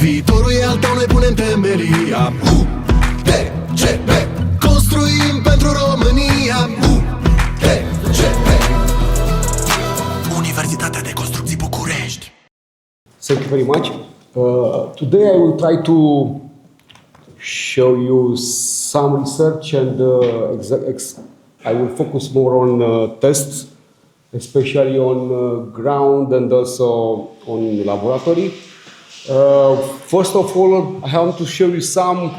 Viitorul e al tău, noi punem temelia. UTCB, construim pentru România. UTCB, Universitatea de Construcții București. Thank you very much. Today I will try to show you some research and I will focus more on tests, especially on ground and also on laboratory. First of all, I want to show you some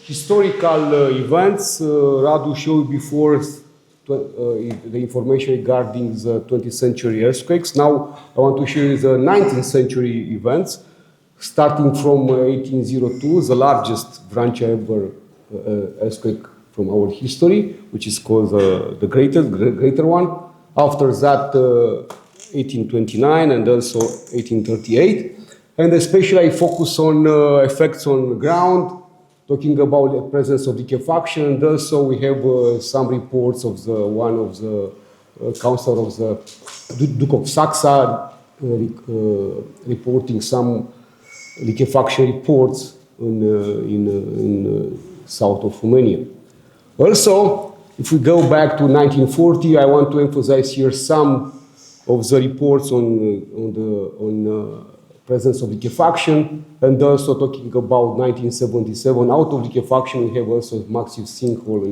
historical events. Radu showed before the information regarding the 20th century earthquakes. Now I want to show you the 19th century events, starting from 1802, the largest branch ever earthquake from our history, which is called the greater one. After that, 1829 and also 1838. And especially I focus on effects on the ground, talking about the presence of liquefaction, and also we have some reports of one of the councillor of the Duke of Saxa reporting some liquefaction reports in south of Romania. Also, if we go back to 1940, I want to emphasize here some of the reports on presence of liquefaction, and also talking about 1977. Out of liquefaction, we have also massive sinkhole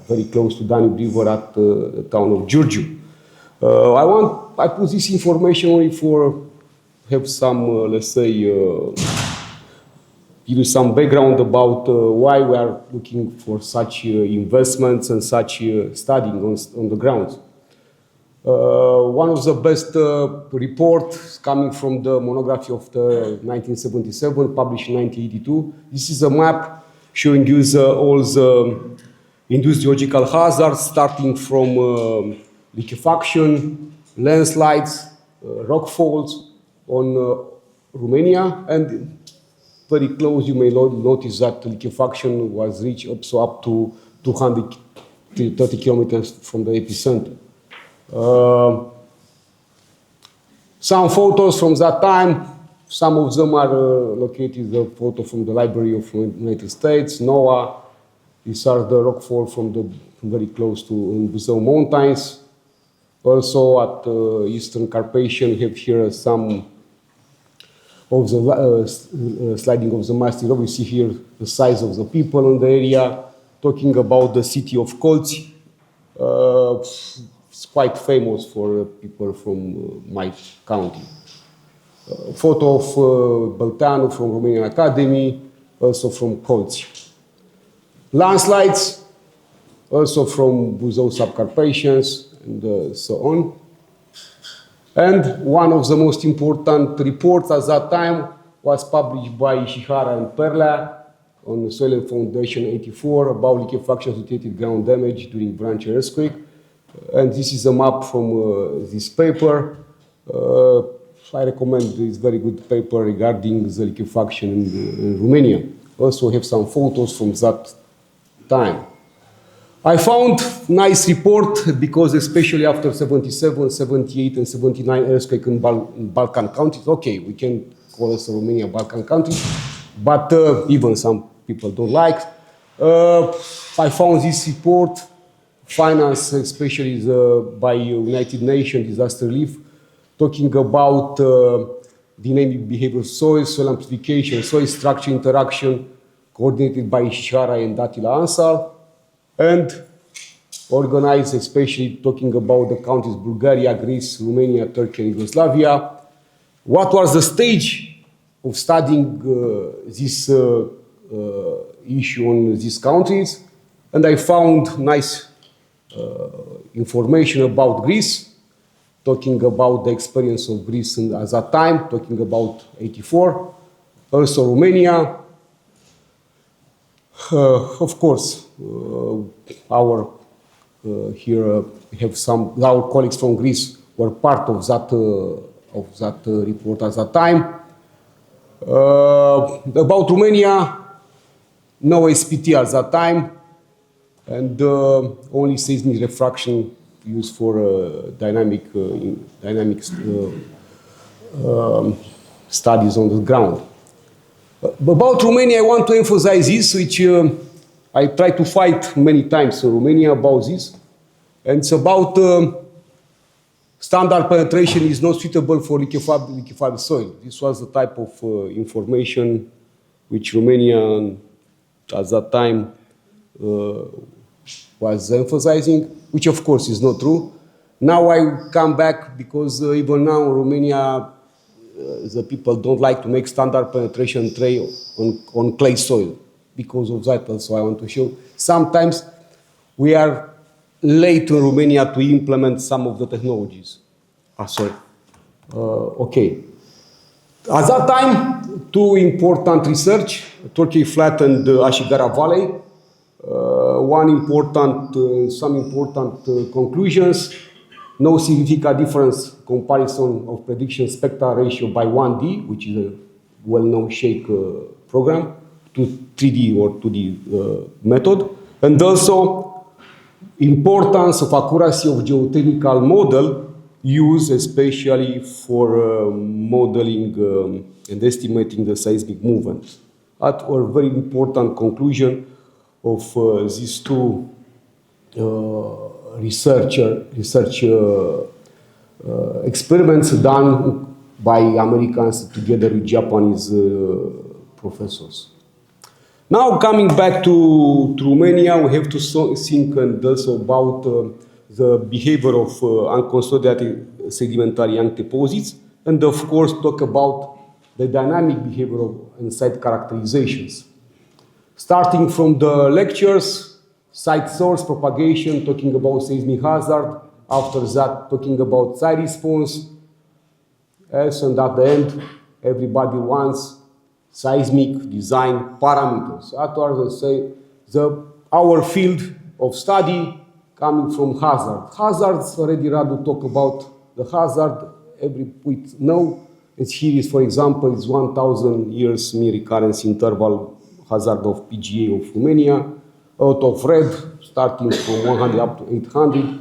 very close to Danube River at the town of Giurgiu. I put this information only for have some, let's say, give you some background about why we are looking for such investments and such studying on the ground. One of the best reports coming from the monography of the 1977, published in 1982. This is a map showing you all the induced geological hazards, starting from liquefaction, landslides, rock falls on Romania, and very close you may notice that liquefaction was reached also up to 230 kilometers from the epicenter. Some photos from that time, some of them are located, the photo from the Library of the United States, NOAA. These are the rockfall from very close to Buzău Mountains. Also at Eastern Carpathian, we have here some of the sliding of the massive rock. We see here the size of the people in the area, talking about the city of Colți. It's quite famous for people from my county. Photo of Bălteanu from Romanian Academy, also from Colți. Landslides, also from Buzău Subcarpathians, and so on. And one of the most important reports at that time was published by Ishihara and Perlea on the Soil and Foundation 84 about liquefaction-associated ground damage during branch earthquake. And this is a map from this paper. I recommend this very good paper regarding the liquefaction in Romania. Also have some photos from that time. I found nice report because especially after 77, 78 and 79 earthquake in Balkan countries, okay, we can call us Romania Balkan country, but even some people don't like. I found this report financed especially by United Nations Disaster Relief, talking about dynamic behavior of soil, soil amplification, soil structure interaction, coordinated by Ishihara and Attila Ansar, and organized especially talking about the countries Bulgaria, Greece, Romania, Turkey, and Yugoslavia. What was the stage of studying this issue on these countries? And I found nice information about Greece, talking about the experience of Greece at that time, talking about 84. Also Romania. Of course, here we have our colleagues from Greece were part of that report at that time. About Romania, no SPT at that time, and only seismic refraction used for dynamic studies on the ground. About Romania, I want to emphasize this, which I try to fight many times in Romania about this. And it's about standard penetration is not suitable for liquefied soil. This was the type of information which Romania at that time was emphasizing, which of course is not true. Now I come back because even now in Romania, the people don't like to make standard penetration tray on clay soil because of that. Also, I want to show sometimes we are late in Romania to implement some of the technologies. Sorry. Okay. At that time, two important research, Turkey Flat and Ashigara Valley. Some important conclusions. No significant difference comparison of prediction spectral ratio by 1D, which is a well-known shake program, to 3D or 2D method. And also importance of accuracy of geotechnical model used especially for modeling and estimating the seismic movement. That were very important conclusion of these two research experiments done by Americans together with Japanese professors. Now coming back to Romania, we have to think and also about the behavior of unconsolidated sedimentary young deposits, and of course talk about the dynamic behavior of and site characterizations. Starting from the lectures, site source propagation, talking about seismic hazard, after that talking about site response, yes, and at the end, everybody wants seismic design parameters. That are our field of study coming from hazard. Hazards, already Radu talked about the hazard, we know. And here is, for example, is 1,000 years mean recurrence interval hazard of PGA of Romania, out of red, starting from 100 up to 800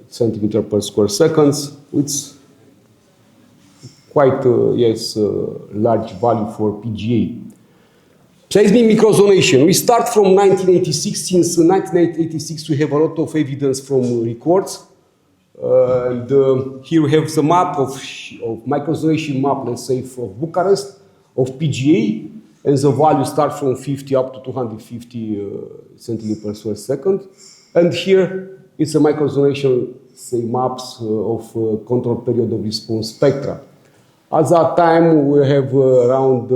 centimeter per square seconds, with quite large value for PGA. Seismic microzonation. We start from 1986. Since 1986, we have a lot of evidence from records. Here we have the map of microzonation map, let's say, for Bucharest, of PGA, and the value start from 50 up to 250 centimeters per square second. And here it's a microzonation, say, maps of control period of response spectra. At that time, we have around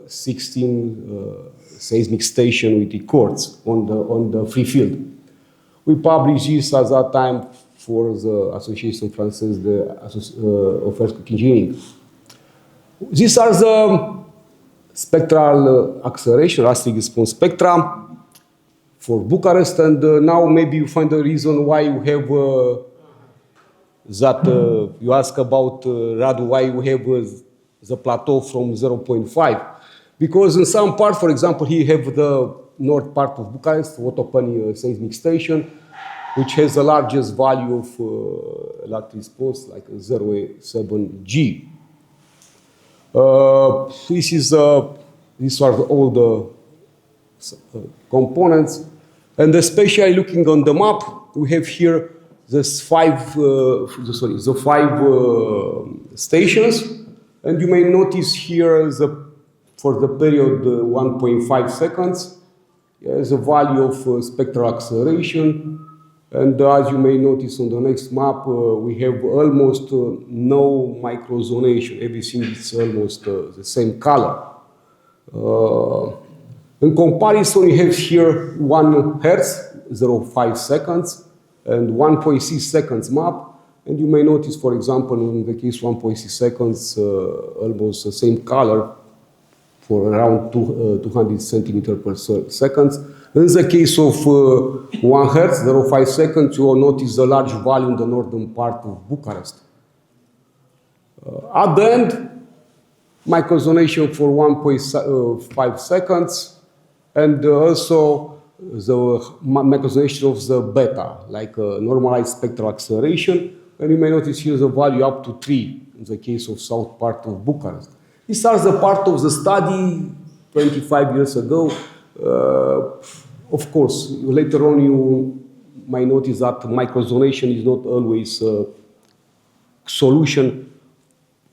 16 seismic stations with records on the free field. We published this at that time for the Association Française of Earthquake Engineering. These are the spectral acceleration, elastic response spectra for Bucharest, and now maybe you find the reason why you have you ask about, Radu, why you have the plateau from 0.5. Because in some part, for example, here you have the north part of Bucharest, Otopeni seismic station, which has the largest value of elastic response, like 0.7G. These are all the components, and especially looking on the map, we have here the five stations, and you may notice here for the period 1.5 seconds, the value of spectral acceleration. And as you may notice on the next map, we have almost no microzonation. Everything is almost the same color. In comparison, we have here 1 Hertz, 0.5 seconds, and 1.6 seconds map. And you may notice, for example, in the case 1.6 seconds, almost the same color for around 200 centimeters per second. In the case of 1 Hertz, 0.5 seconds, you will notice the large value in the northern part of Bucharest. At the end, microzonation for 1.5 seconds, and also the microzonation of the beta, like normalized spectral acceleration, and you may notice here the value up to 3 in the case of south part of Bucharest. These are the part of the study 25 years ago. Of course, later on you might notice that microzonation is not always a solution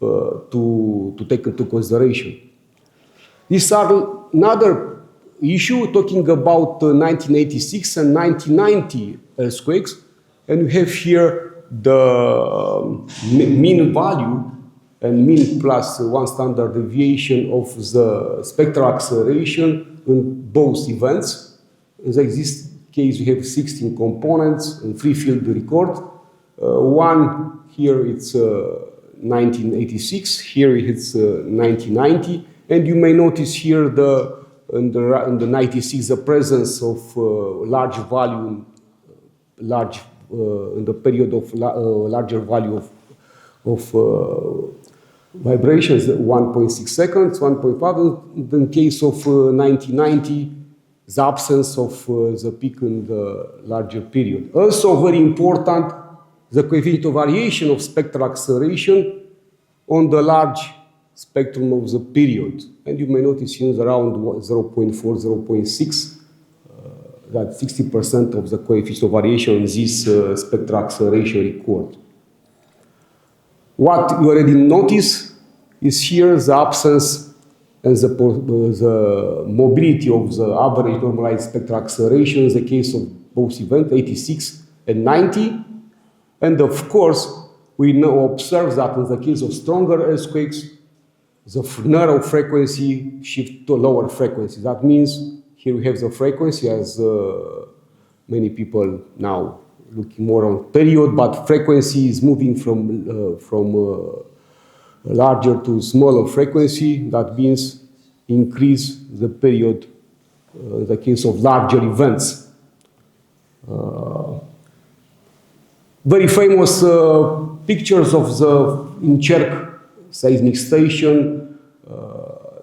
to take into consideration. These are another issue talking about 1986 and 1990 earthquakes, and we have here the mean value and mean plus 1 standard deviation of the spectral acceleration in both events. In this case, we have 16 components and 3 field record. One here it's 1986, here it's 1990, and you may notice here in the 96 the presence of large value, in the period of larger value of vibrations, 1.6 seconds, 1.5. In case of 1990, the absence of the peak in the larger period. Also very important, the coefficient of variation of spectral acceleration on the large spectrum of the period. And you may notice here around 0.4, 0.6, that 60% of the coefficient of variation in this spectral acceleration record. What you already notice is here the absence and the mobility of the average normalized spectral acceleration in the case of both events, 86 and 90. And of course, we now observe that in the case of stronger earthquakes, the narrow frequency shift to lower frequency. That means here we have the frequency as many people now looking more on period, but frequency is moving from larger to smaller frequency. That means increase the period in the case of larger events. Very famous pictures of the Încerc seismic station,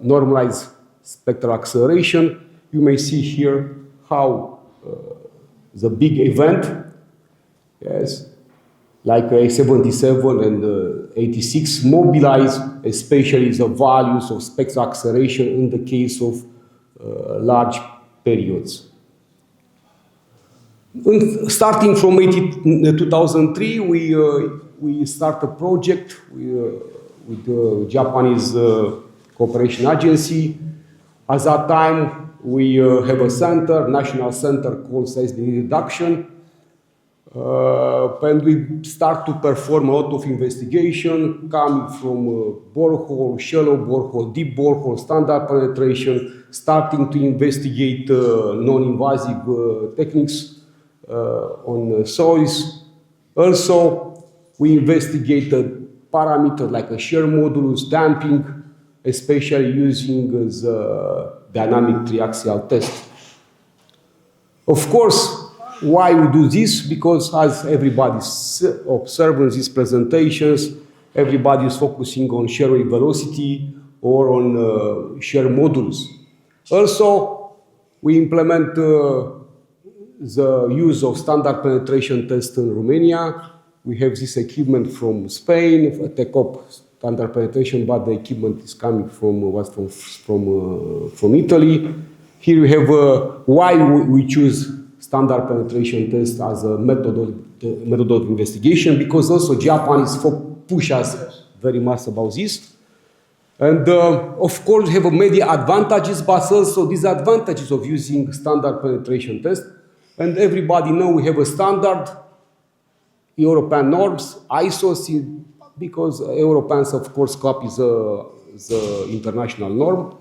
normalized spectral acceleration. You may see here how the big event, yes, like 77 and 86, mobilize especially the values of spectral acceleration in the case of large periods. Starting from 2003, we start a project with the Japanese Cooperation Agency. At that time, we have a center, national center called seismic reduction. And we start to perform a lot of investigation coming from borehole, shallow borehole, deep borehole, standard penetration, starting to investigate non-invasive techniques on soils. Also, we investigated parameters like a shear modulus, damping, especially using the dynamic triaxial test. Of course, why we do this? Because as everybody observed in these presentations, everybody is focusing on shear wave velocity or on shear modulus. Also, we implement the use of standard penetration test in Romania. We have this equipment from Spain, TECOP standard penetration, but the equipment is coming from Italy. Here we have why we choose standard penetration test as a method of investigation, because also Japanese push us very much about this. And of course, we have many advantages, but also disadvantages of using standard penetration test. And everybody knows we have a standard, European norms, ISO, because Europeans, of course, copy the international norm.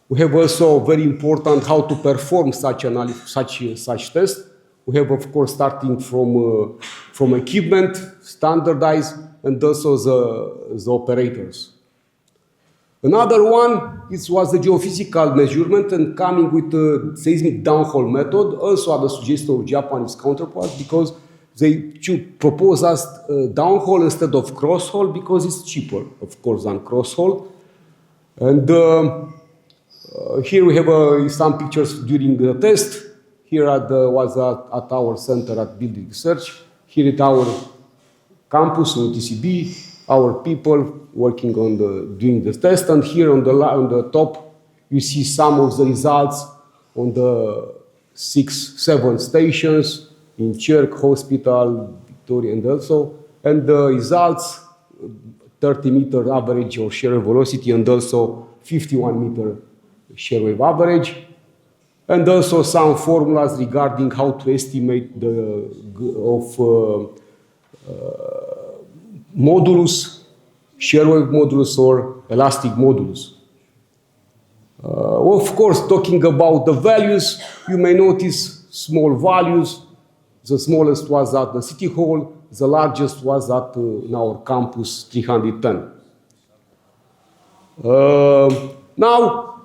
We have also very important how to perform such test. We have, of course, starting from equipment, standardized, and also the operators. Another one was the geophysical measurement and coming with the seismic downhole method, also at the suggestion of Japanese counterparts, because they propose us downhole instead of crosshole because it's cheaper, of course, than crosshole. And here we have some pictures during the test. Here was at our center at Building Research. Here at our campus, UTCB, our people working on doing the test. And here on the top, you see some of the results on the 6-7 stations in Cerc, Hospital, Victoria, and also. And the results, 30-meter average or shear velocity, and also 51-meter shear wave average. And also some formulas regarding how to estimate the modulus, shear wave modulus or elastic modulus. Of course, talking about the values, you may notice small values. The smallest was at the City Hall, the largest was at in our campus, 310. Now,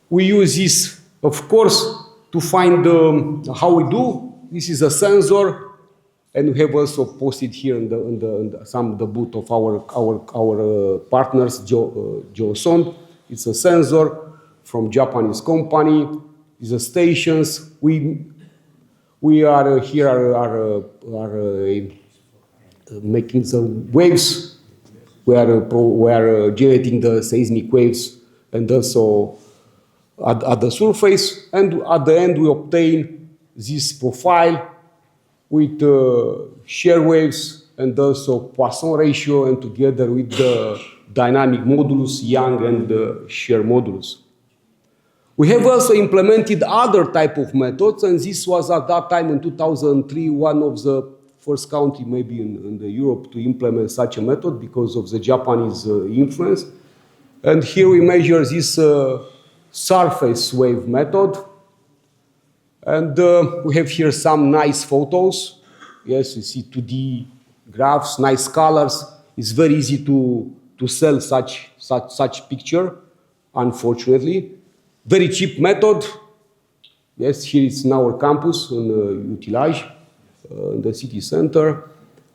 we use this, of course, to find how we do. This is a sensor, and we have also posted here in the booth of our partners, Geosonde. It's a sensor from Japanese company. These are stations. We are here making the waves. We are generating the seismic waves and also at the surface. And at the end, we obtain this profile with shear waves and also Poisson ratio, and together with the dynamic modulus, Young, and shear modulus. We have also implemented other type of methods, and this was at that time in 2003 one of the first country maybe in Europe to implement such a method because of the Japanese influence. And here we measure this surface wave method. And we have here some nice photos. Yes, you see 2D graphs, nice colors. It's very easy to sell such picture, unfortunately. Very cheap method. Yes, here it's in our campus in Utilaj, in the city center.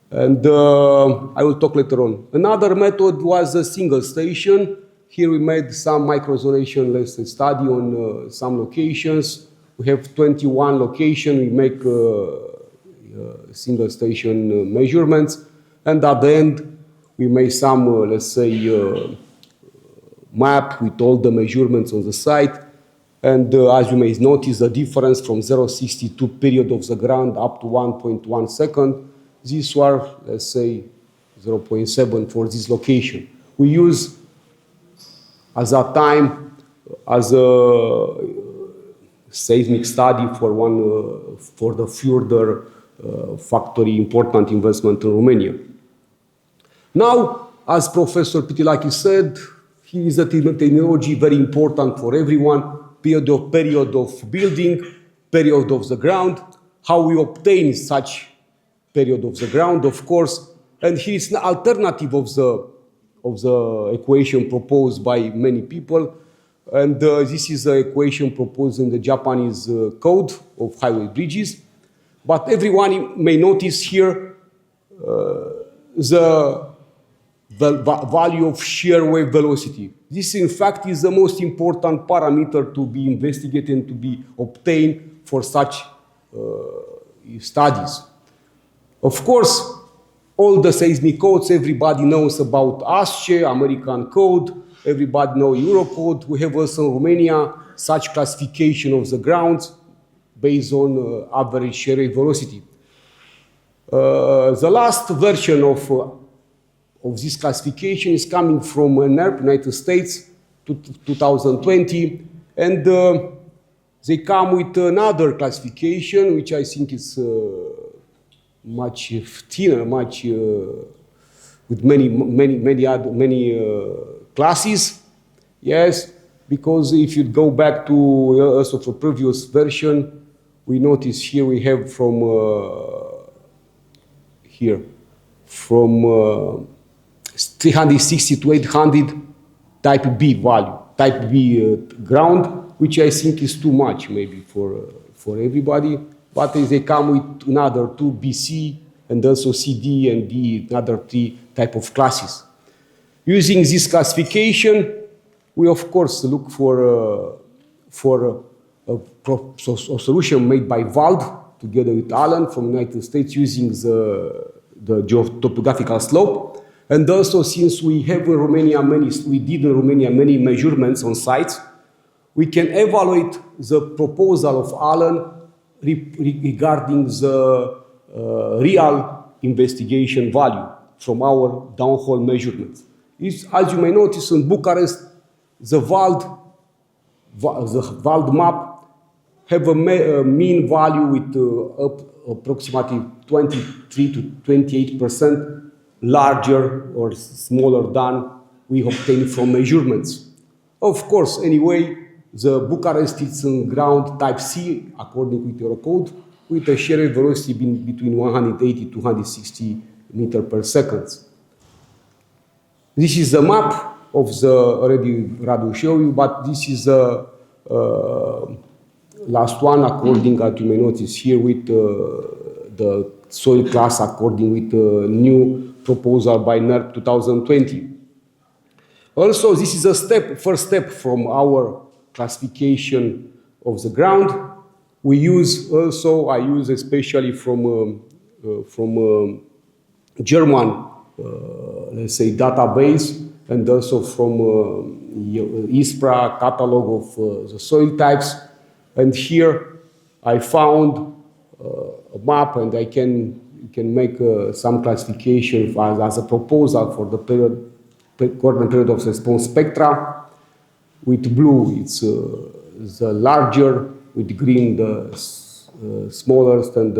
And I will talk later on. Another method was a single station. Here we made some microzonation lesson study on some locations. We have 21 locations. We make single station measurements. And at the end, we made some, let's say, map with all the measurements on the site. And as you may notice, the difference from 0.62 period of the ground up to 1.1 second. These were, let's say, 0.7 for this location. We use, at that time, as a seismic study for the further factory important investment in Romania. Now, as Professor Pitilaki said, here is a technology very important for everyone. Period of building, period of the ground, how we obtain such period of the ground, of course. And here is an alternative of the equation proposed by many people. And this is the equation proposed in the Japanese code of highway bridges. But everyone may notice here the value of shear wave velocity. This, in fact, is the most important parameter to be investigated and to be obtained for such studies. Of course, all the seismic codes, everybody knows about ASCE, American code, everybody knows Eurocode. We have also in Romania such classification of the grounds based on average shear wave velocity. The last version of this classification is coming from NERP, United States, 2020, and they come with another classification, which I think is much thinner, with many classes. Yes, because if you go back to also the previous version, we notice here we have from 360 to 800 type B value, type B ground, which I think is too much maybe for everybody. But they come with another 2 BC and also CD and D, another 3 type of classes. Using this classification, we of course look for a solution made by Vald together with Alan from the United States using the topographical slope. And also, since we have in Romania many measurements on sites, we can evaluate the proposal of Alan regarding the real investigation value from our downhole measurements. As you may notice, in Bucharest, the Vald map have a mean value with approximately 23 to 28% larger or smaller than we obtain from measurements. Of course, anyway, the Bucharest is in ground type C, according with Eurocode, with a shear velocity between 180 to 260 meters per second. This is the map of the, already Radu showed you, but this is the last one, according, as you may notice here, with the soil class, according with the new proposal by NERP 2020. Also, this is a first step from our classification of the ground. We use also, I use especially from German, let's say, database, and also from ISPRA catalog of the soil types. And here I found a map, and I can make some classification as a proposal for the coordinate period of response spectra. With blue, it's the larger, with green, the smallest, and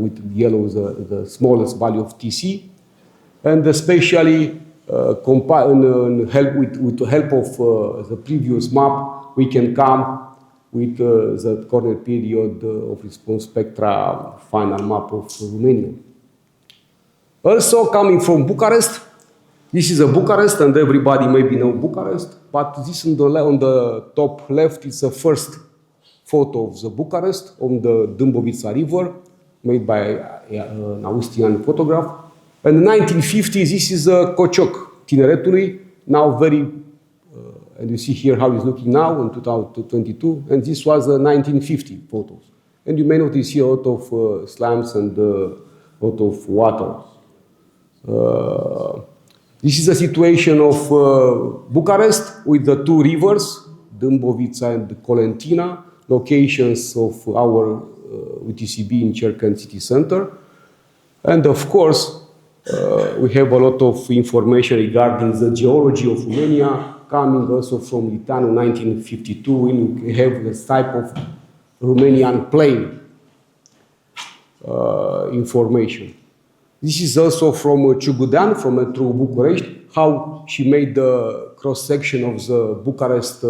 with yellow, the smallest value of TC. And especially with the help of the previous map, we can come with the coordinate period of response spectra final map of Romania. Also coming from Bucharest, this is a Bucharest, and everybody maybe know Bucharest, but this on the top left is the first photo of the Bucharest on the Dâmbovița River, made by an Austrian photograph. And in 1950, this is a Cocioc Tineretului, now very, and you see here how it's looking now in 2022, and this was the 1950 photos. And you may notice here a lot of slimes and a lot of water. This is the situation of Bucharest with the two rivers, Dâmbovița and Colentina, locations of our UTCB in Cercân city center. And of course, we have a lot of information regarding the geology of Romania, coming also from Litanu 1952, when we have this type of Romanian plain information. This is also from Ciugudean, from Metro Bucharest, how she made the cross-section of the Bucharest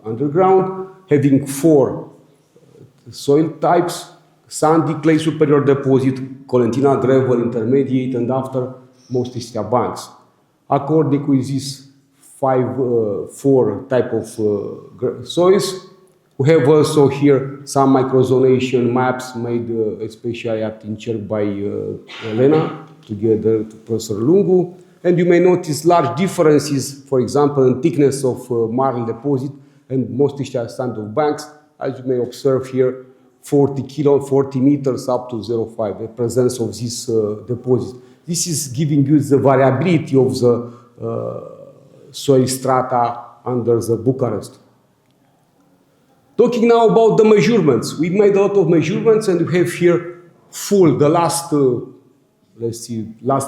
underground, having 4 soil types: sandy clay superior deposit, colentina gravel intermediate, and after mostly banks. According with these 4 type of soils, we have also here some microzonation maps made especially at Incerc by Elena, together with Professor Lungu. And you may notice large differences, for example, in thickness of marl deposit and mostly sand of banks, as you may observe here, 40 meters up to 0.5, the presence of this deposit. This is giving you the variability of the soil strata under the Bucharest. Talking now about the measurements. We made a lot of measurements, and we have here the last, the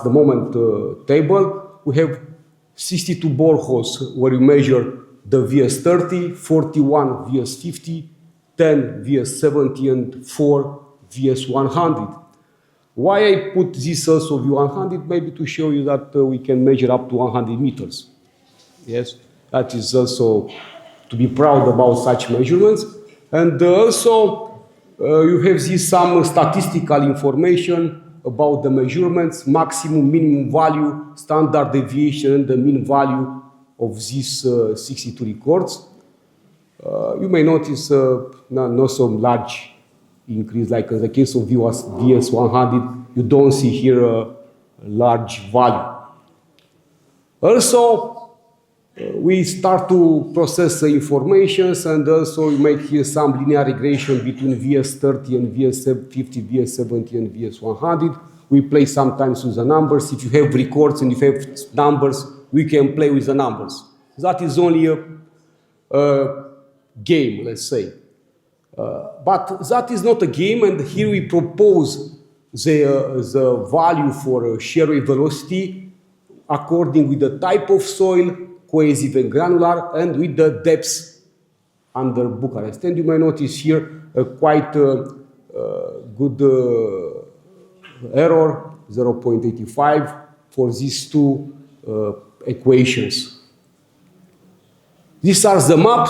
moment table. We have 62 boreholes where we measure the VS30, 41 VS50, 10 VS70, and 4 VS100. Why I put this also V100? Maybe to show you that we can measure up to 100 meters. Yes, that is also to be proud about such measurements. And also you have some statistical information about the measurements, maximum, minimum value, standard deviation, and the mean value of these 62 records. You may notice not so large increase, like in the case of VS100, you don't see here a large value. Also, we start to process the informations, and also we make here some linear regression between VS30 and VS50, VS70 and VS100. we play sometimes with the numbers. If you have records and you have numbers, we can play with the numbers. That is only a game, let's say. But that is not a game, and here we propose the value for shear wave velocity according with the type of soil, cohesive and granular, and with the depths under Bucharest. And you may notice here a quite good error, 0.85 for these two equations. These are the map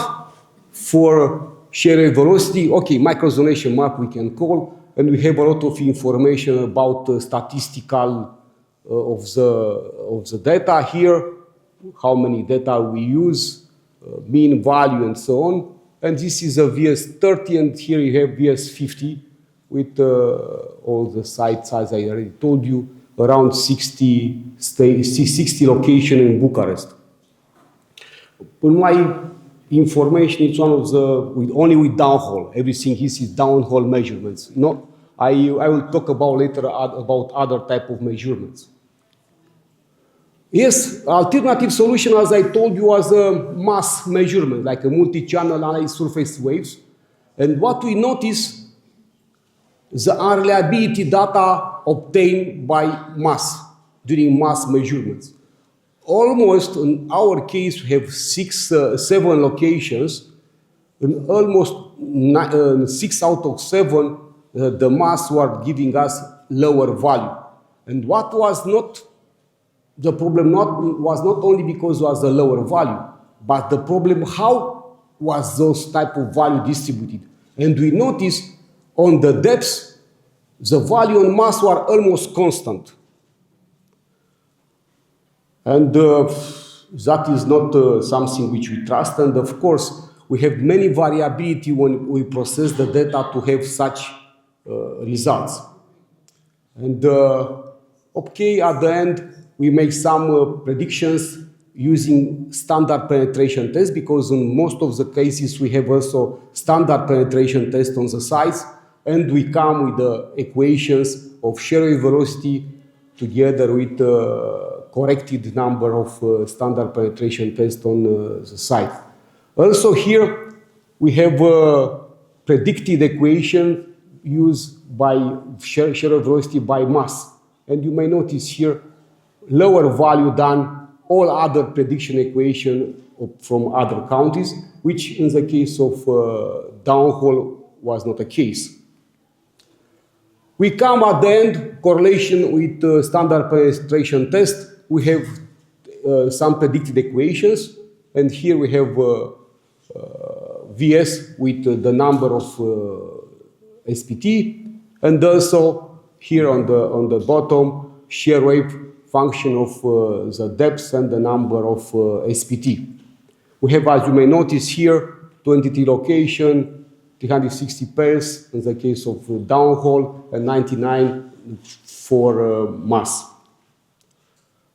for shear wave velocity. Okay, microzonation map we can call, and we have a lot of information about statistical of the data here, how many data we use, mean value and so on. And this is a VS30, and here you have VS50 with all the sites, as I already told you, around 60 locations in Bucharest. In my information, it's one of the, only with downhole. Everything is downhole measurements. No, I will talk about later about other type of measurements. Yes, alternative solution, as I told you, was a mass measurement, like a multi-channel analysis surface waves. And what we notice, the unreliability data obtained by mass, during mass measurements. Almost, in our case, we have 7 locations, and almost 6 out of 7, the mass were giving us lower value. And what was not the problem was not only because it was a lower value, but the problem how was those type of value distributed. And we noticed on the depths, the value on mass were almost constant. And that is not something which we trust. And of course, we have many variability when we process the data to have such results. And okay, at the end, we make some predictions using standard penetration test, because in most of the cases we have also standard penetration test on the sites, and we come with the equations of shear wave velocity together with the corrected number of standard penetration test on the site. Also here we have a predicted equation used by shear wave velocity by mass, and you may notice here lower value than all other prediction equation from other counties, which in the case of downhole was not the case. We come at the end, correlation with standard penetration test. We have some predicted equations, and here we have VS with the number of SPT, and also here on the bottom, shear wave function of the depth and the number of SPT. We have, as you may notice here, 23 location, 360 pairs in the case of downhole, and 99 for mass.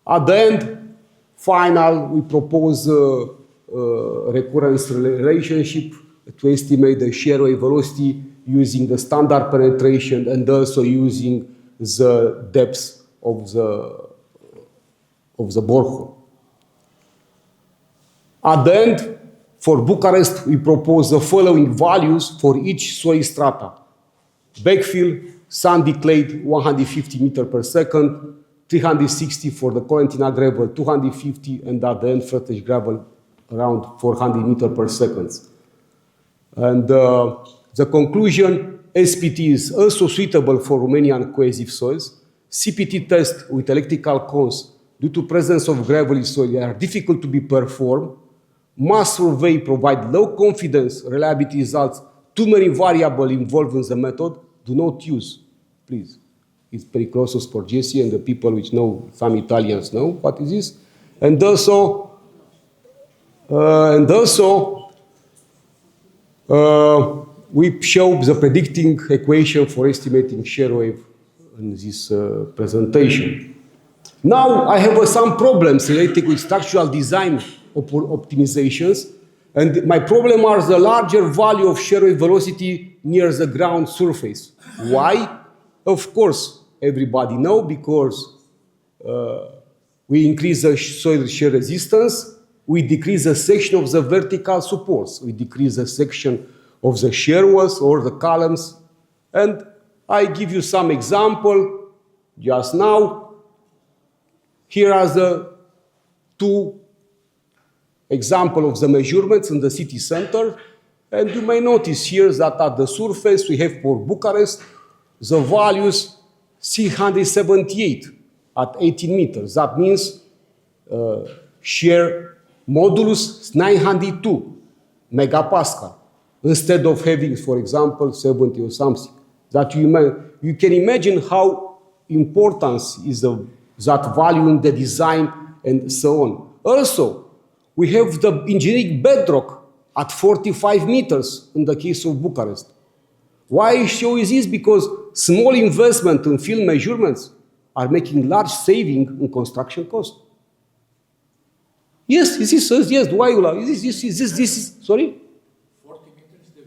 At the end, final, we propose a recurrence relationship to estimate the shear wave velocity using the standard penetration and also using the depth of the borehole. At the end, for Bucharest, we propose the following values for each soil strata. Backfill, sandy clay, 150 meters per second, 360 for the Colentina gravel, 250, and at the end, fresh gravel, around 400 meters per second. And the conclusion, SPT is also suitable for Romanian cohesive soils. CPT test with electrical cones, due to presence of gravelly soil, are difficult to be performed. Mass survey provide low confidence reliability results. Too many variables involved in the method. Do not use, please. It's periculoso for Jesse, and the people which know, some Italians know what is this. And also we show the predicting equation for estimating shear wave in this presentation. Now I have some problems related with structural design optimizations, and my problem are the larger value of shear wave velocity near the ground surface. Why? Of course, everybody know, because we increase the soil shear resistance, we decrease the section of the vertical supports, we decrease the section of the shear walls or the columns. And I give you some example just now. Here are the two examples of the measurements in the city center. And you may notice here that at the surface we have for Bucharest the values 678 at 18 meters. That means shear modulus 902 megapascal instead of having, for example, 70 or something. That you can imagine how important is that value in the design and so on. Also, we have the engineering bedrock at 45 meters in the case of Bucharest. Why I show you this? Because small investment in field measurements are making large saving in construction cost. Yes, this is, yes, why? This is, sorry? 40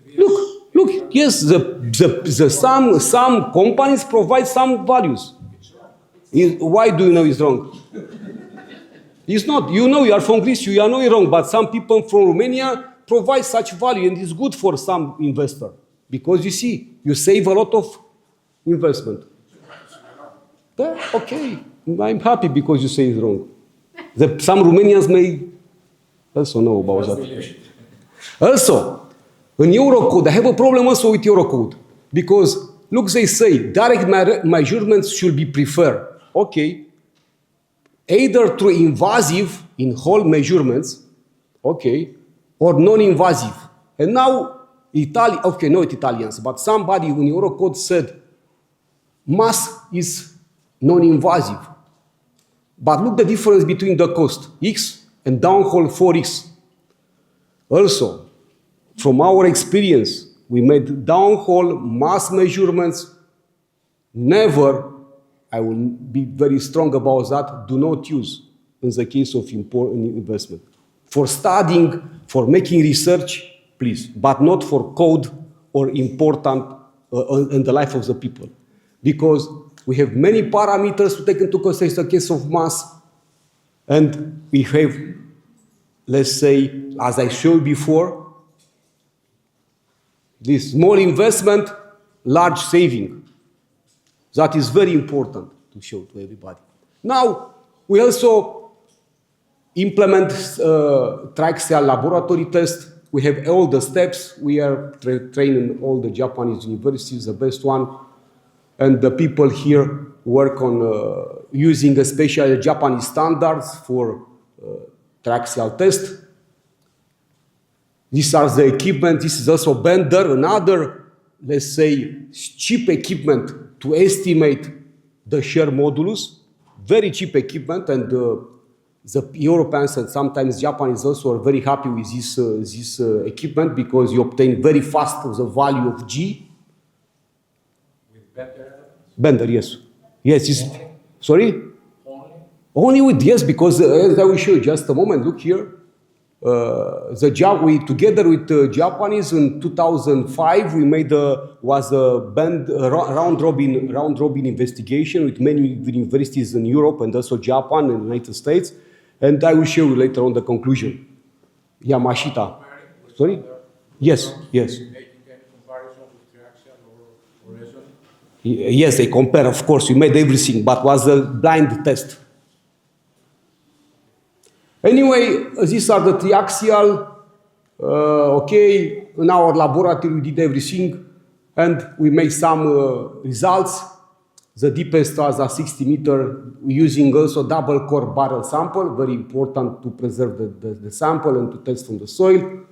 meters, Look, yes, some companies provide some values. Why do you know it's wrong? It's not. You know you are from Greece, you know you're wrong, but some people from Romania provide such value, and it's good for some investor. Because you see, you save a lot of investment. Okay, I'm happy because you say it's wrong. Some Romanians may also know about that. Also, in Eurocode, I have a problem also with Eurocode. Because, look, they say direct measurements should be preferred. Okay. Either through invasive in whole measurements, okay, or non-invasive. And now, okay, not Italians, but somebody in Eurocode said mass is non-invasive. But look the difference between the cost, X, and downhole 4X. Also, from our experience, we made downhole mass measurements. Never, I will be very strong about that, do not use in the case of investment. For studying, for making research, please, but not for code or important in the life of the people. Because we have many parameters to take into consideration in the case of mass, and we have, let's say, as I showed before, this small investment, large saving. That is very important to show to everybody. Now, we also implement triaxial laboratory test. We have all the steps. We are training all the Japanese universities, the best one. And the people here work on using special Japanese standards for triaxial test. These are the equipment. This is also bender, another, let's say, cheap equipment to estimate the shear modulus. Very cheap equipment, and the Europeans and sometimes Japanese also are very happy with this equipment because you obtain very fast the value of G. with better Bender, yes. Yes, sorry? only. Only with, yes, because as I will show you just a moment, look here. We together with the Japanese in 2005 we made round robin investigation with many universities in Europe and also Japan and United States, and I will show you later on the conclusion. Yamashita. Sorry? Yes. Making any comparison with triaxial or resonant? Yes, they compare, of course. We made everything, but was a blind test. Anyway, these are the triaxial. Okay, in our laboratory we did everything, and we made some results. The deepest was a 60 meter, using also double core barrel sample, very important to preserve the sample and to test from the soil.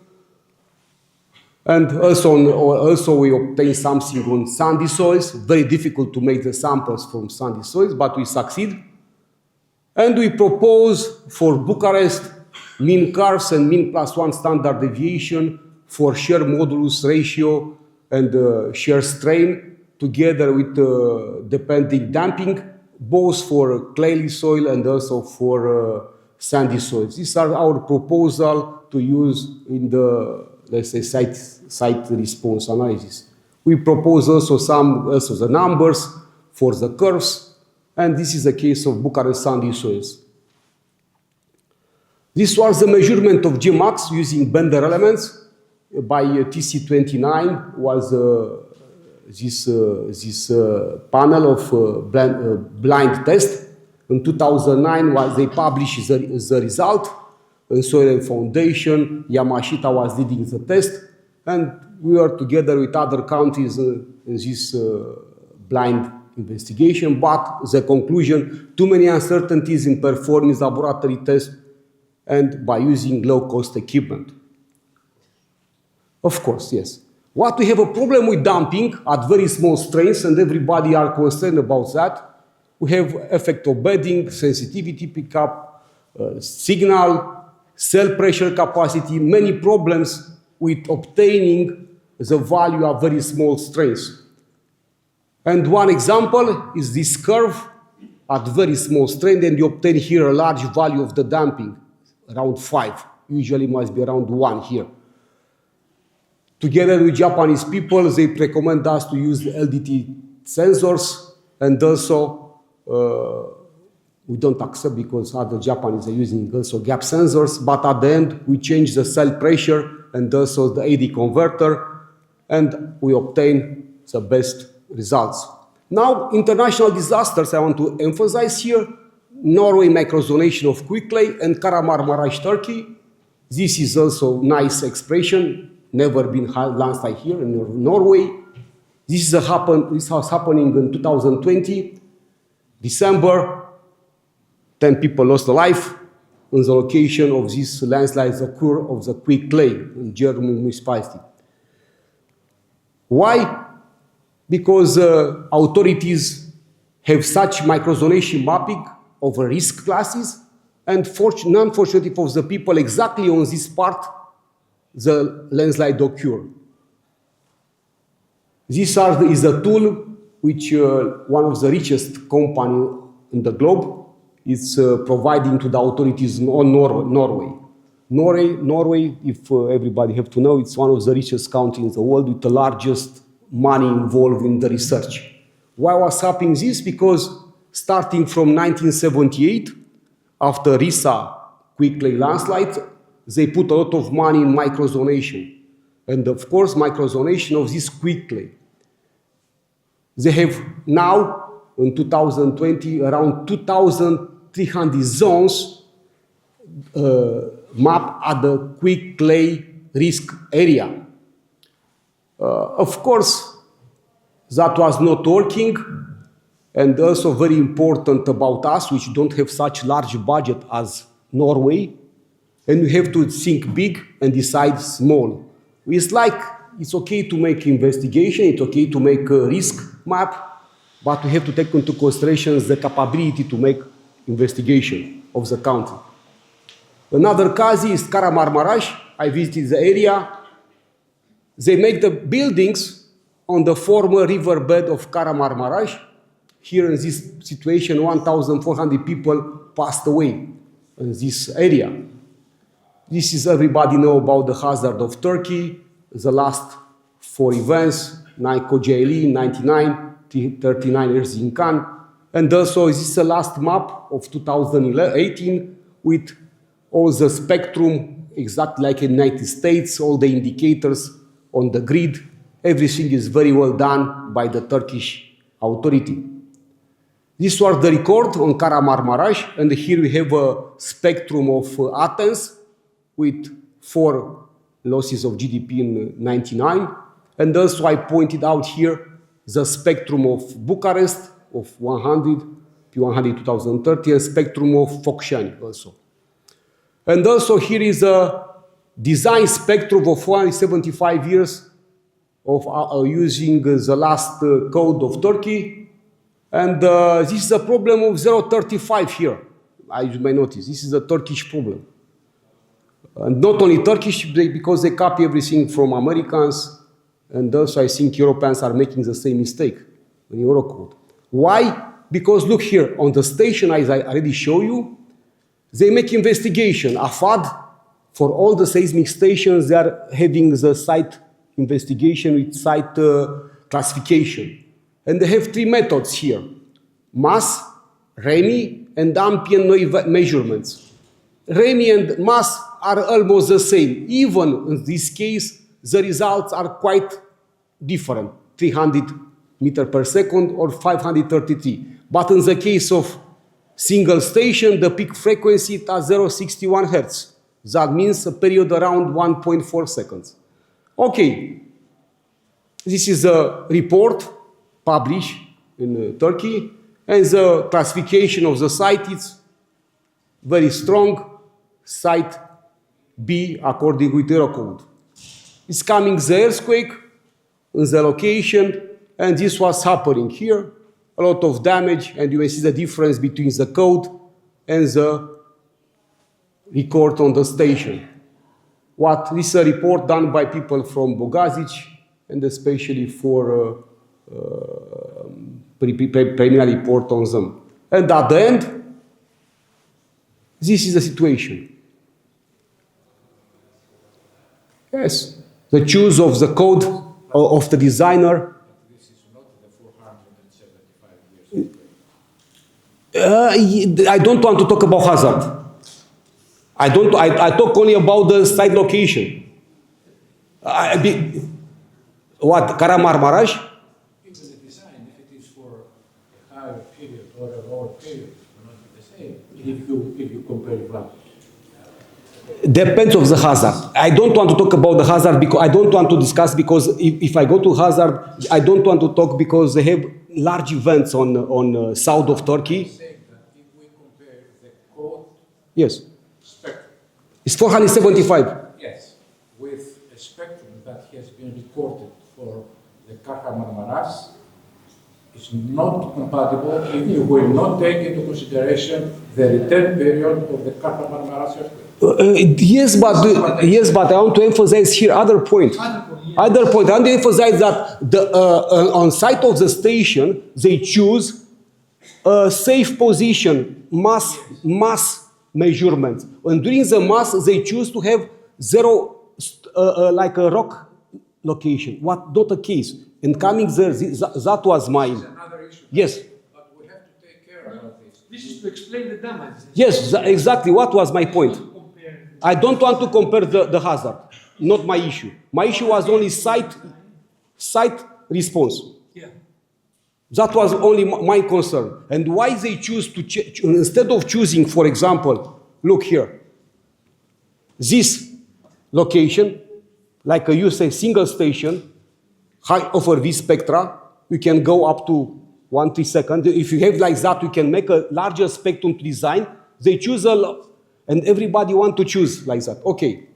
And also we obtained something on sandy soils. Very difficult to make the samples from sandy soils, but we succeed. And we propose for Bucharest mean curves and mean +1 standard deviation for shear modulus ratio and shear strain together with depending damping, both for clayey soil and also for sandy soils. These are our proposal to use in the, let's say, site response analysis. We propose also the numbers for the curves. And this is the case of Bucharest sandy soils. This was the measurement of Gmax using Bender elements by TC29 was this panel of blind test. In 2009 they published the result. In Soil and Foundation, Yamashita was leading the test, and we were together with other countries in this blind investigation. But the conclusion, too many uncertainties in performing laboratory tests and by using low-cost equipment. Of course, yes. What we have a problem with damping at very small strains, and everybody are concerned about that. We have effect of bedding, sensitivity pickup, signal, cell pressure capacity, many problems with obtaining the value of very small strains. And one example is this curve at very small strain, and you obtain here a large value of the damping, around 5. Usually must be around 1 here. Together with Japanese people, they recommend us to use the LDT sensors, and also we don't accept because other Japanese are using also gap sensors, but at the end we change the cell pressure and also the AD converter, and we obtain the best results. Now, international disasters I want to emphasize here: Norway microzonation of quick clay and Karamarmaraş, Turkey. This is also nice expression, never been landslide here in Norway. This was happening in 2020, December. 10 people lost their life in the location of these landslides occur of the quick clay in German municipality. Why? Because authorities have such microzonation mapping over risk classes, and unfortunately for the people exactly on this part, the landslide occur. This is a tool which one of the richest company in the globe is providing to the authorities on Norway. Norway, if everybody have to know, it's one of the richest countries in the world with the largest money involved in the research. Why was happening this? Because starting from 1978, after Risa quick clay landslide, they put a lot of money in microzonation. And of course, microzonation of this quick clay. They have now, in 2020, around 2,300 zones mapped at the quick clay risk area. Of course, that was not working, and also very important about us, which don't have such large budget as Norway, and we have to think big and decide small. It's like, it's okay to make investigation, it's okay to make a risk map, but we have to take into consideration the capability to make investigation of the country. Another case is Karamarmaraş. I visited the area. They make the buildings on the former riverbed of Karamarmaraş. Here in this situation, 1,400 people passed away in this area. This is, everybody know about the hazard of Turkey, the last 4 events, Kocaeli, 99, 39 years in Cannes. And also this is the last map of 2018 with all the spectrum, exactly like in the United States, all the indicators on the grid. Everything is very well done by the Turkish authority. This was the record on Karamarmaraş, and here we have a spectrum of Athens with 4 losses of GDP in 99. And also I pointed out here the spectrum of Bucharest of 100, P100 2030, and spectrum of Focșani also. And also here is a design spectrum of 175 years of using the last code of Turkey. And this is a problem of 035 here. As you may notice, this is a Turkish problem. And not only Turkish, because they copy everything from Americans, and also I think Europeans are making the same mistake in Eurocode. Why? Because look here, on the station, as I already showed you, they make investigation. AFAD, for all the seismic stations, they are having the site investigation with site classification. And they have three methods here: mass, REMI, and ambient noise measurements. REMI and mass are almost the same. Even in this case, the results are quite different, 300 meters per second or 533. But in the case of single station, the peak frequency is at 0.61 Hertz. That means a period around 1.4 seconds. Okay, this is a report published in Turkey, and the classification of the site is very strong. Site B, according with Eurocode. It's coming the earthquake in the location, and this was happening here. A lot of damage, and you may see the difference between the code and the record on the station. This is a report done by people from Bogazic, and especially for preliminary report on them. And at the end, this is the situation. Yes, the choice of the code of the designer. This is not the 475 years. I don't want to talk about hazard. I talk only about the site location. What, Karamarmaraş? Even the design, if it is for a higher period or a lower period, it will not be the same if you compare values. Depends of the hazard. I don't want to talk about the hazard because I don't want to discuss, because if I go to hazard, I don't want to talk because they have large events on south of Turkey. I'm saying that if we compare the code Yes, spectrum, it's 475. yes, with a spectrum that has been recorded for the Kahramanmaraş, is not compatible if you will not take into consideration the return period of the Kahramanmaraş earthquake. Yes, but I want to emphasize here other point. Other point. I want to emphasize that on site of the station they choose a safe position, mass measurements, and during the mass they choose to have zero, like a rock location. What not the case? And coming there, that was mine. Another issue. Yes. But we have to take care about this. This is to explain the damage. Yes, exactly. What was my point? I don't want to compare the hazard. Not my issue. My issue was only site response. Yeah. That was only my concern. And why they choose to instead of choosing, for example, look here, this location, like you say, single station, high over V spectra, you can go up to 1-3 seconds. If you have like that, you can make a larger spectrum to design. They choose and everybody want to choose like that. Okay.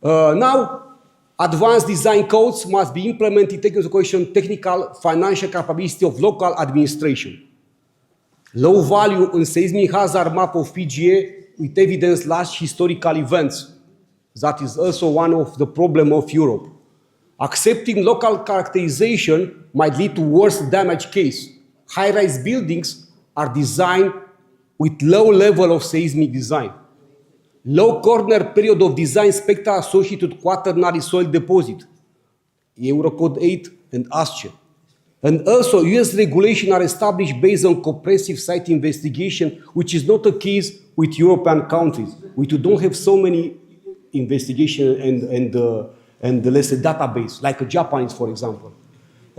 Now, advanced design codes must be implemented, taking into consideration technical, financial capability of local administration. Low value and seismic hazard map of PGA with evidence large historical events. That is also one of the problems of Europe. Accepting local characterization might lead to worse damage case. High-rise buildings are designed with low level of seismic design. Low corner period of design spectra associated with quaternary soil deposit, Eurocode 8 and ASCE. And also US regulations are established based on comprehensive site investigation, which is not the case with European countries. We don't have so many investigation and let's say database, like a Japanese, for example.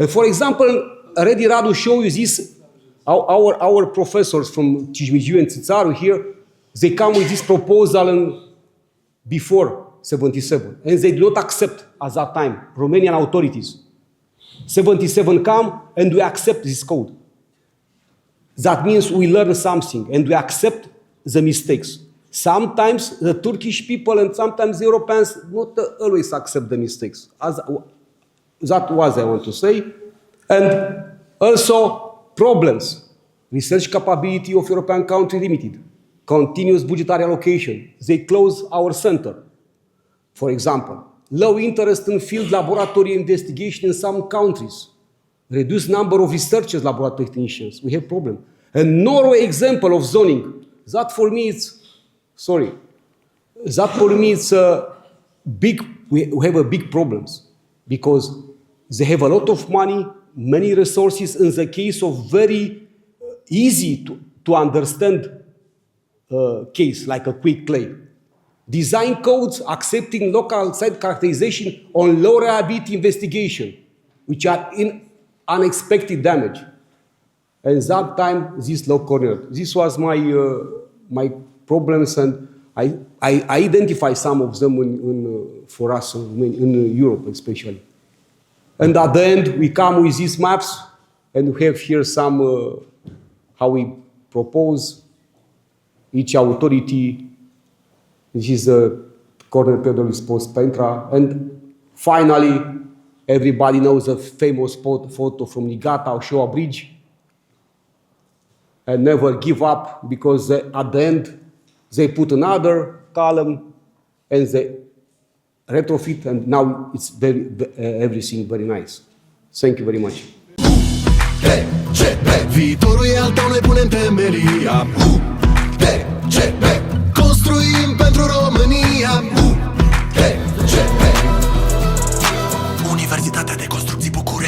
For example, already Radu showed you this. Our professors from HSSMGE and Țițaru here, they come with this proposal before 77, and they did not accept at that time, Romanian authorities. 77 come and we accept this code. That means we learn something and we accept the mistakes. Sometimes the Turkish people and sometimes the Europeans not always accept the mistakes. That was I want to say. And also, problems. Research capability of European country limited. Continuous budgetary allocation. They close our center. For example, low interest in field laboratory investigation in some countries. Reduced number of researchers, laboratory technicians. We have problem. And Norway example of zoning. That for me it's a big, we have a big problems because they have a lot of money, many resources in the case of very easy to understand case like a quick clay. Design codes accepting local site characterization on low reliability investigation, which are in unexpected damage. And that time, this low corner. This was my problems, and I identify some of them for us in Europe especially. And at the end, we come with these maps, and we have here some how we propose each authority. This is a corner pedal response Pentra. And finally, everybody knows the famous photo from Nigata, Oshoa Bridge. And never give up, because at the end, they put another column and they retrofit, and now it's everything very nice. Thank you very much. UTCB, viitorul e al tău, noi punem temelia. UTCB, construim pentru România. UTCB, Universitatea de Construcții Bucuresti.